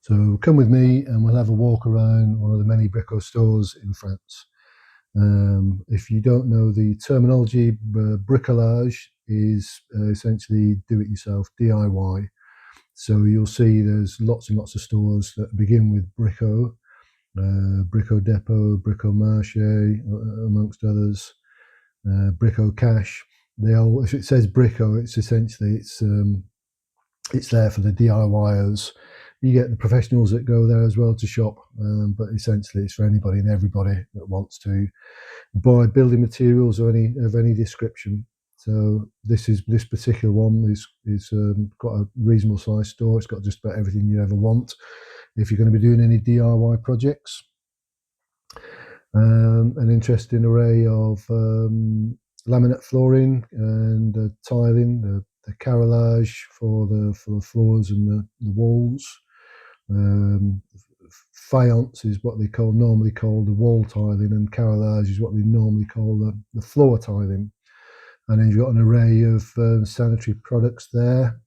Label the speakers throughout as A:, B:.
A: So come with me and we'll have a walk around one of the many Brico stores in France. If you don't know the terminology, bricolage is essentially do-it-yourself, DIY. So you'll see there's lots and lots of stores that begin with Brico, Brico Depot, Brico Marché, amongst others, Brico Cash. They all, if it says Brico, it's essentially it's there for the DIYers. You get the professionals that go there as well to shop, but essentially it's for anybody and everybody that wants to buy building materials of any description. So this particular one is got a reasonable size store. It's got just about everything you ever want if you're going to be doing any DIY projects. An interesting array of laminate flooring and tiling, the carrelage for the floors and the walls. Faience is what they normally call the wall tiling, and carrelage is what they normally call the floor tiling. And then you've got an array of sanitary products there,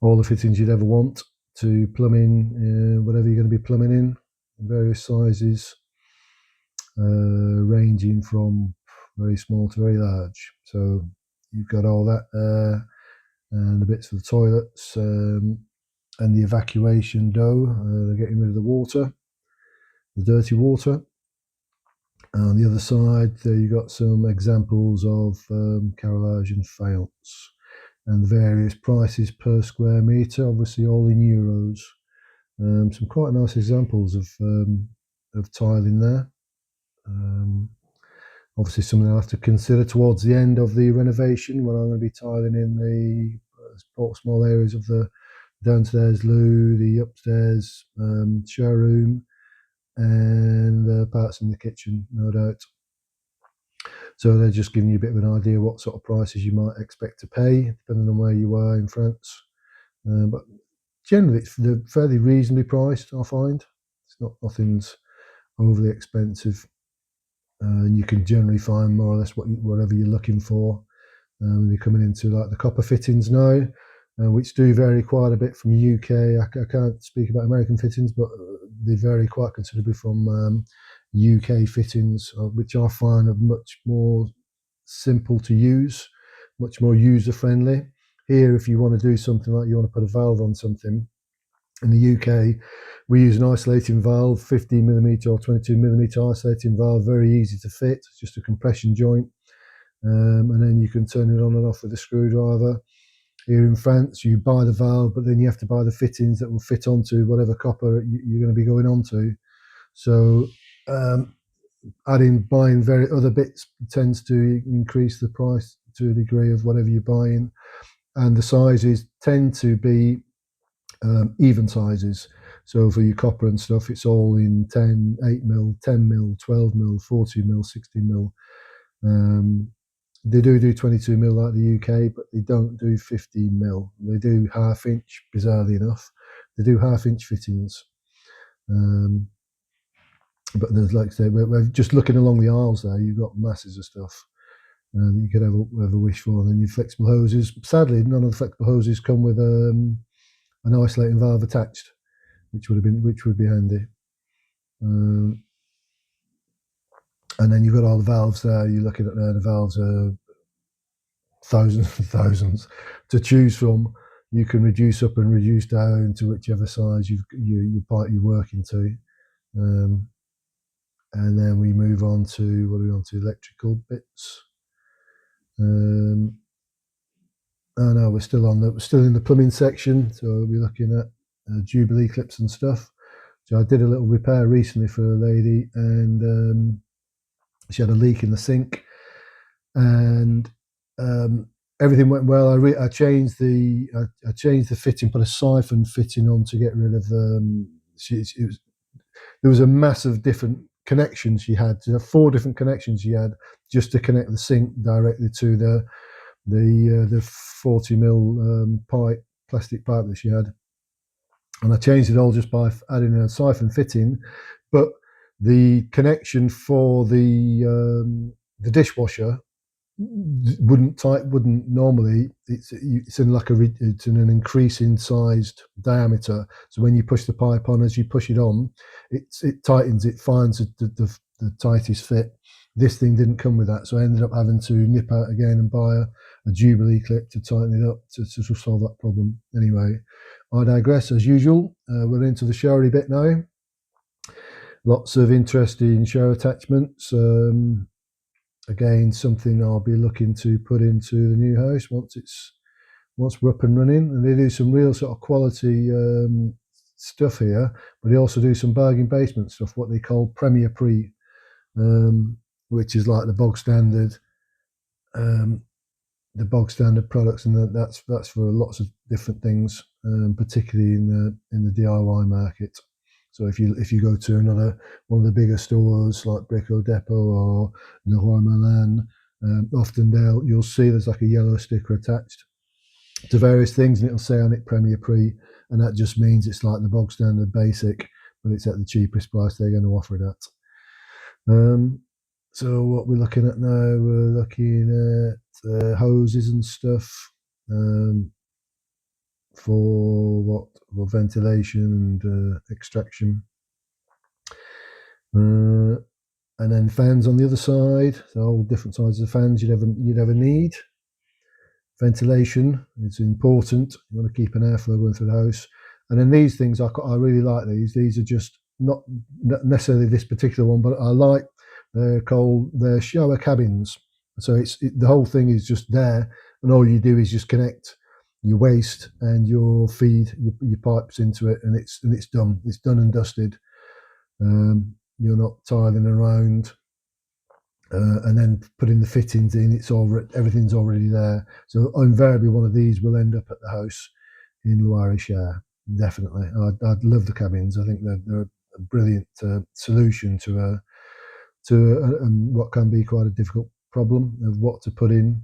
A: all the fittings you'd ever want to plumbing, whatever you're going to be plumbing in, various sizes, ranging from very small to very large. So you've got all that there, and the bits for the toilets, and the evacuation dough. They're getting rid of the water, the dirty water. On the other side, there you've got some examples of carrelage and faience, and the various prices per square metre, obviously all in euros. Some quite nice examples of tiling there. Obviously something I'll have to consider towards the end of the renovation, when I'm going to be tiling in the small areas of the downstairs loo, the upstairs showroom, and the parts in the kitchen, no doubt. So they're just giving you a bit of an idea what sort of prices you might expect to pay, depending on where you are in France. But generally, they're fairly reasonably priced, I find. Nothing's overly expensive. And you can generally find more or less whatever you're looking for. You're coming into like the copper fittings now, which do vary quite a bit from UK. I can't speak about American fittings, but they vary quite considerably from UK fittings, which I find are much more simple to use, much more user friendly. Here, if you want to do something like you want to put a valve on something, in the UK, we use an isolating valve, 15mm or 22mm isolating valve, very easy to fit. It's just a compression joint, and then you can turn it on and off with a screwdriver. Here in France, you buy the valve, but then you have to buy the fittings that will fit onto whatever copper you're going to be going onto. So buying other bits tends to increase the price to a degree of whatever you're buying, and the sizes tend to be even sizes. So for your copper and stuff, it's all in 10, 8mm, 10mm, 12mm, 40mm, 60mm. They do 22mm like the UK, but they don't do 15mm. They do half inch, bizarrely enough. They do half inch fittings. But there's, like I say, we're just looking along the aisles there, you've got masses of stuff that you could ever wish for. And then your flexible hoses. Sadly, none of the flexible hoses come with an isolating valve attached, which would be handy. And then you've got all the valves there. You're looking at there, the valves are thousands and thousands to choose from. You can reduce up and reduce down to whichever size you're working to. And then we move on to electrical bits. Oh no, we're still in the plumbing section, so we'll be looking at Jubilee clips and stuff. So I did a little repair recently for a lady, and she had a leak in the sink, and everything went well. I changed the fitting, put a siphon fitting on to get rid of there was a mass of different connections she had. So 4 different connections she had just to connect the sink directly to the 40mm plastic pipe that she had. And I changed it all just by adding a siphon fitting, but the connection for the dishwasher wouldn't normally. It's in like it's in an increasing sized diameter. So when you push the pipe on, as you push it on, it tightens. It finds the tightest fit. This thing didn't come with that, so I ended up having to nip out again and buy a Jubilee clip to tighten it up to solve that problem. Anyway, I digress as usual. We're into the showery bit now. Lots of interesting shower attachments. Again, something I'll be looking to put into the new house once we're up and running. And they do some real sort of quality stuff here, but they also do some bargain basement stuff, what they call Premier Pre, which is like um, the bog standard products, and that's for lots of different things, particularly in the DIY market. So if you go to one of the bigger stores like Brico Depot or Leroy Merlin, often you'll see there's like a yellow sticker attached to various things, and it'll say on it Premier Pre, and that just means it's like the bog standard basic, but it's at the cheapest price they're going to offer it at. So what we're looking at now, we're looking at hoses and stuff, for ventilation and extraction. And then fans on the other side, so all different sizes of fans you'd ever need. Ventilation is important. You want to keep an airflow going through the house. And then these things, I really like these. These are just not necessarily this particular one, but I like. They're shower cabins. So the whole thing is just there, and all you do is just connect your waste and your feed, your pipes into it, and it's done. It's done and dusted. You're not tiling around, and then putting the fittings in. Everything's already there. So invariably, one of these will end up at the house in Loire-et-Cher. Definitely, I'd love the cabins. I think they're a brilliant solution to what can be quite a difficult problem of what to put into.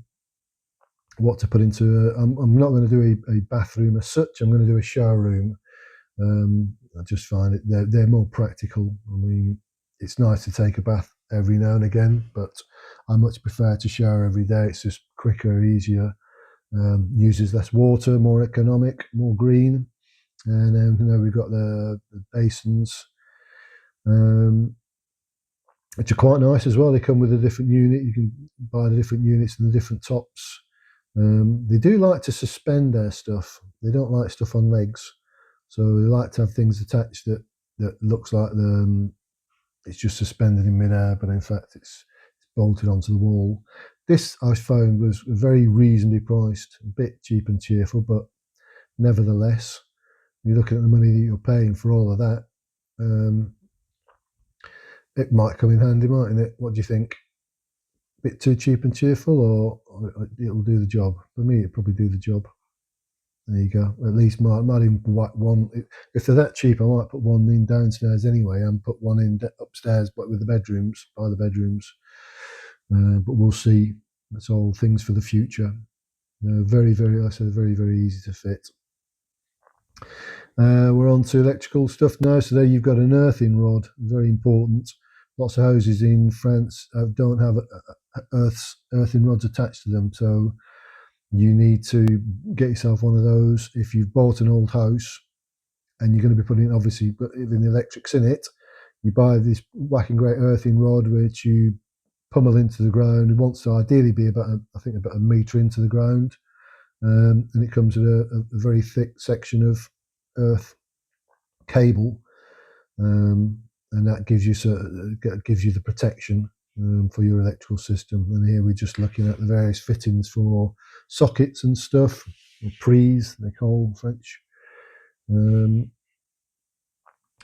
A: I'm not going to do a bathroom as such. I'm going to do a shower room. I just find they're more practical. I mean, it's nice to take a bath every now and again, but I much prefer to shower every day. It's just quicker, easier, uses less water, more economic, more green. And then we've got the basins. Which are quite nice as well. They come with a different unit. You can buy the different units and the different tops. They do like to suspend their stuff. They don't like stuff on legs, so they like to have things attached that looks like it's just suspended in midair, but in fact it's bolted onto the wall. This I found was very reasonably priced, a bit cheap and cheerful, but nevertheless, you're looking at the money that you're paying for all of that. It might come in handy, mightn't it? What do you think? A bit too cheap and cheerful, or it'll do the job? For me, it'll probably do the job. There you go. At least might even whack one. If they're that cheap, I might put one in downstairs anyway, and put one in upstairs, but with the bedrooms, by the bedrooms. But we'll see. That's all things for the future. Very, very, I said, very, very easy to fit. We're on to electrical stuff now. So there you've got an earthing rod, very important. Lots of houses in France don't have earthing rods attached to them, so you need to get yourself one of those. If you've bought an old house and you're going to be putting, obviously, but even the electrics in it, you buy this whacking great earthing rod which you pummel into the ground. It wants to ideally be about a metre into the ground, and it comes with a very thick section of earth cable, and that gives you the protection for your electrical system. And here we're just looking at the various fittings for sockets and stuff, or prises they call French.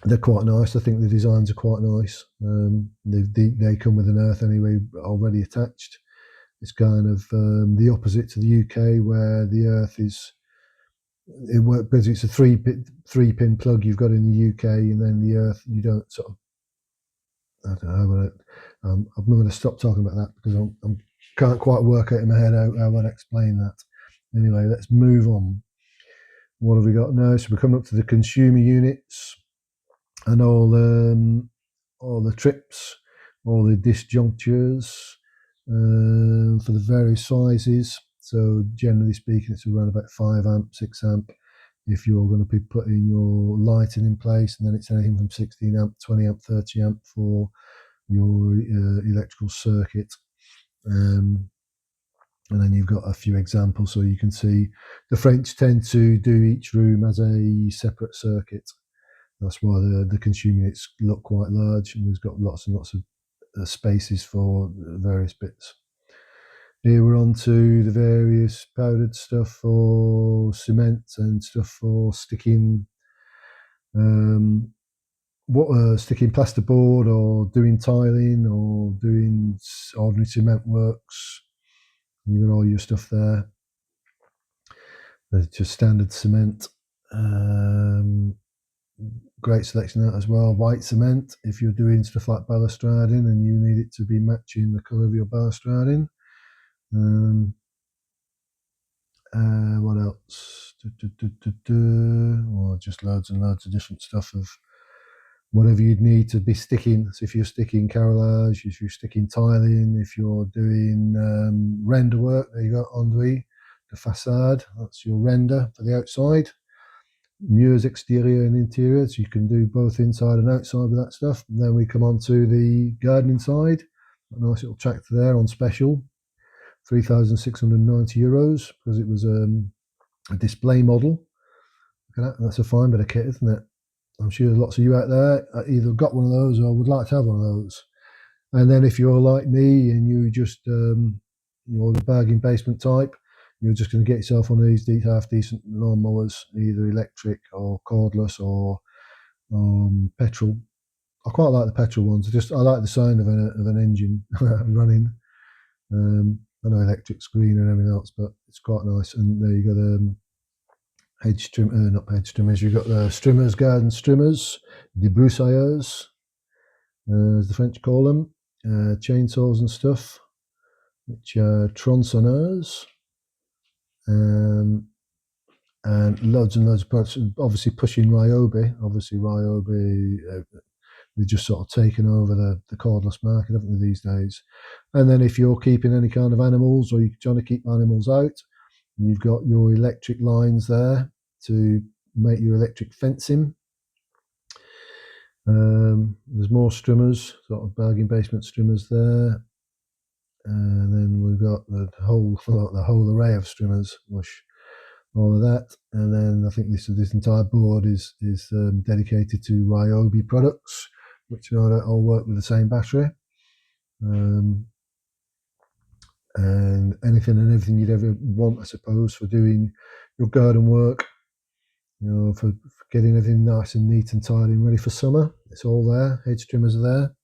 A: They're quite nice. I think the designs are quite nice. They come with an earth anyway already attached. It's kind of the opposite to the UK, where the earth is. It works because it's a three pin plug you've got in the UK, and then the earth you don't sort of. I don't know. I'm going to stop talking about that because I can't quite work out in my head how I'd explain that. Anyway, let's move on. What have we got now? So we're coming up to the consumer units and all the trips, all the disjunctures. for the various sizes. So generally speaking, it's around about 5 amp, 6 amp. If you're going to be putting your lighting in place, and then it's anything from 16 amp, 20 amp, 30 amp for your electrical circuit. And then you've got a few examples, so you can see the French tend to do each room as a separate circuit. That's why the consumer units look quite large, and there's got lots and lots of spaces for various bits. Here we're on to the various powdered stuff for cement and stuff for sticking sticking plasterboard, or doing tiling, or doing ordinary cement works. You've got all your stuff there. There's just standard cement. Great selection of that as well. White cement, if you're doing stuff like balustrading and you need it to be matching the colour of your balustrading. What else? Well, just loads and loads of different stuff of whatever you'd need to be sticking. So if you're sticking carrelage, if you're sticking tiling, if you're doing render work, there you go, enduit, the facade, that's your render for the outside. Murs exterior and interior, so you can do both inside and outside with that stuff. And then we come on to the gardening side. A nice little tractor there on special, €3,690, because it was a display model. Look at that, that's a fine bit of kit, isn't it? I'm sure there's lots of you out there either got one of those or would like to have one of those. And then if you're like me and you just you're the bargain basement type, you're just going to get yourself one of these half decent lawnmowers, either electric or cordless or petrol. I quite like the petrol ones. I like the sound of an engine running. I know electric's green and everything else, but it's quite nice. And there you go, hedge trim, not hedge trimmers. You've got the strimmers, garden strimmers, debroussailleurs, as the French call them, chainsaws and stuff, which are tronçonneurs, and loads and loads of products. Obviously pushing Ryobi. Obviously Ryobi, they've just sort of taken over the cordless market, haven't they, these days? And then if you're keeping any kind of animals, or you're trying to keep animals out, you've got your electric lines there to make your electric fencing. There's more strimmers, sort of bargain basement strimmers there. And then we've got the whole array of strimmers, all of that. And then I think this entire board is dedicated to Ryobi products, which all work with the same battery. And anything and everything you'd ever want, I suppose, for doing your garden work, for getting everything nice and neat and tidy and ready for summer. It's all there. Hedge trimmers are there.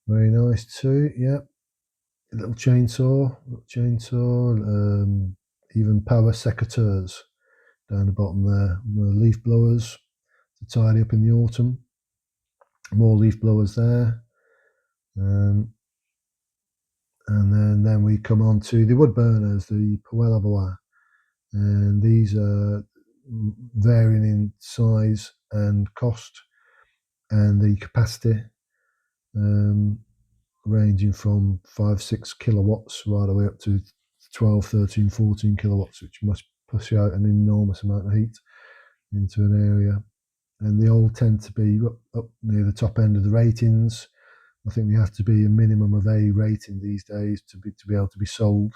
A: Very nice too. Yeah. A little chainsaw, even power secateurs down the bottom there. Leaf blowers to tidy up in the autumn. More leaf blowers there. And then we come on to the wood burners, the poêle à bois. And these are varying in size and cost and the capacity, ranging from 5-6 kilowatts right the way up to 12, 13, 14 kilowatts, which must push out an enormous amount of heat into an area. And they all tend to be up near the top end of the ratings. I think they have to be a minimum of A rating these days to be able to be sold.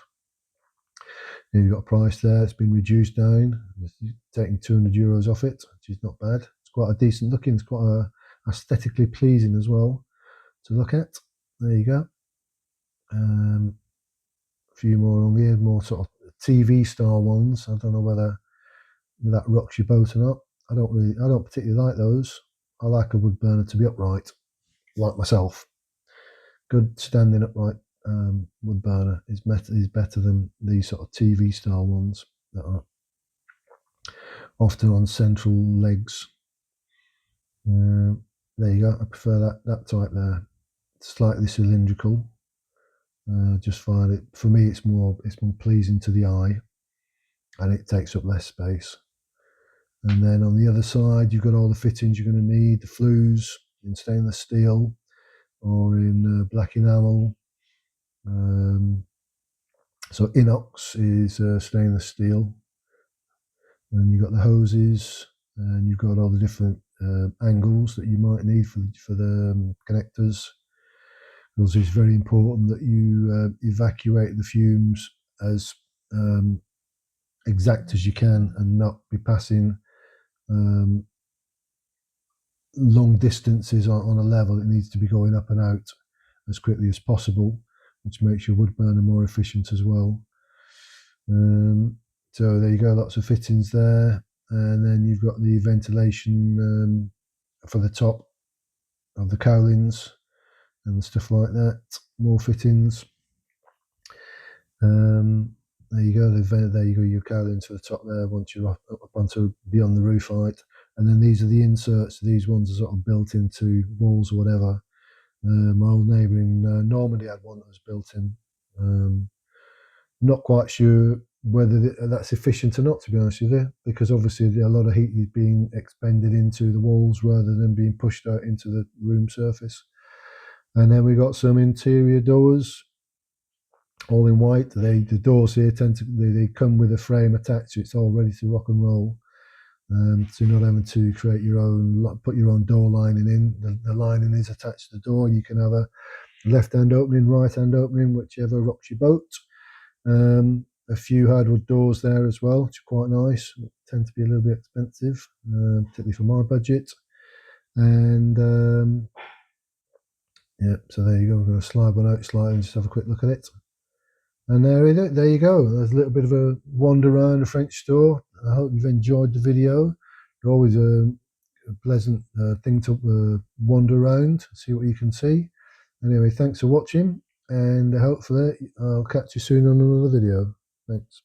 A: And you've got a price there. It's been reduced down, taking €200 off it, which is not bad. It's quite a decent looking. It's quite aesthetically pleasing as well to look at. There you go. A few more on here, more sort of TV style ones. I don't know whether that rocks your boat or not. I don't particularly like those. I like a wood burner to be upright, like myself. Good standing upright wood burner is better than these sort of TV style ones that are often on central legs. There you go. I prefer that type there. Slightly cylindrical. Just find it, for me, it's more pleasing to the eye, and it takes up less space. And then on the other side, you've got all the fittings you're going to need: the flues in stainless steel or in black enamel, So inox is stainless steel, and you've got the hoses, and you've got all the different angles that you might need for the connectors. Also, it's very important that you evacuate the fumes as um, exact as you can, and not be passing um, long distances on a level. It needs to be going up and out as quickly as possible, which makes your wood burner more efficient as well. So there you go, lots of fittings there, and then you've got the ventilation for the top of the cowlings and stuff like that. More fittings. There you go. There you go. Your cowlings for the top there. Once you're up onto beyond the roof height, and then these are the inserts. These ones are sort of built into walls or whatever. My old neighbour in Normandy had one that was built in. Not quite sure whether that's efficient or not, to be honest with you, because obviously a lot of heat is being expended into the walls rather than being pushed out into the room surface. And then we got some interior doors, all in white. The doors here tend to they come with a frame attached, so it's all ready to rock and roll. So you're not having to create your own, put your own door lining in. The lining is attached to the door. You can have a left hand opening, right hand opening, whichever rocks your boat. A few hardwood doors there as well, which are quite nice. Tend to be a little bit expensive, particularly for my budget. And yeah, so there you go. We're going to slide one out, slide, and just have a quick look at it. And there you go. There's a little bit of a wander around a French store. I hope you've enjoyed the video. It's always a pleasant thing to wander around, see what you can see. Anyway, thanks for watching, and hopefully I'll catch you soon on another video. Thanks.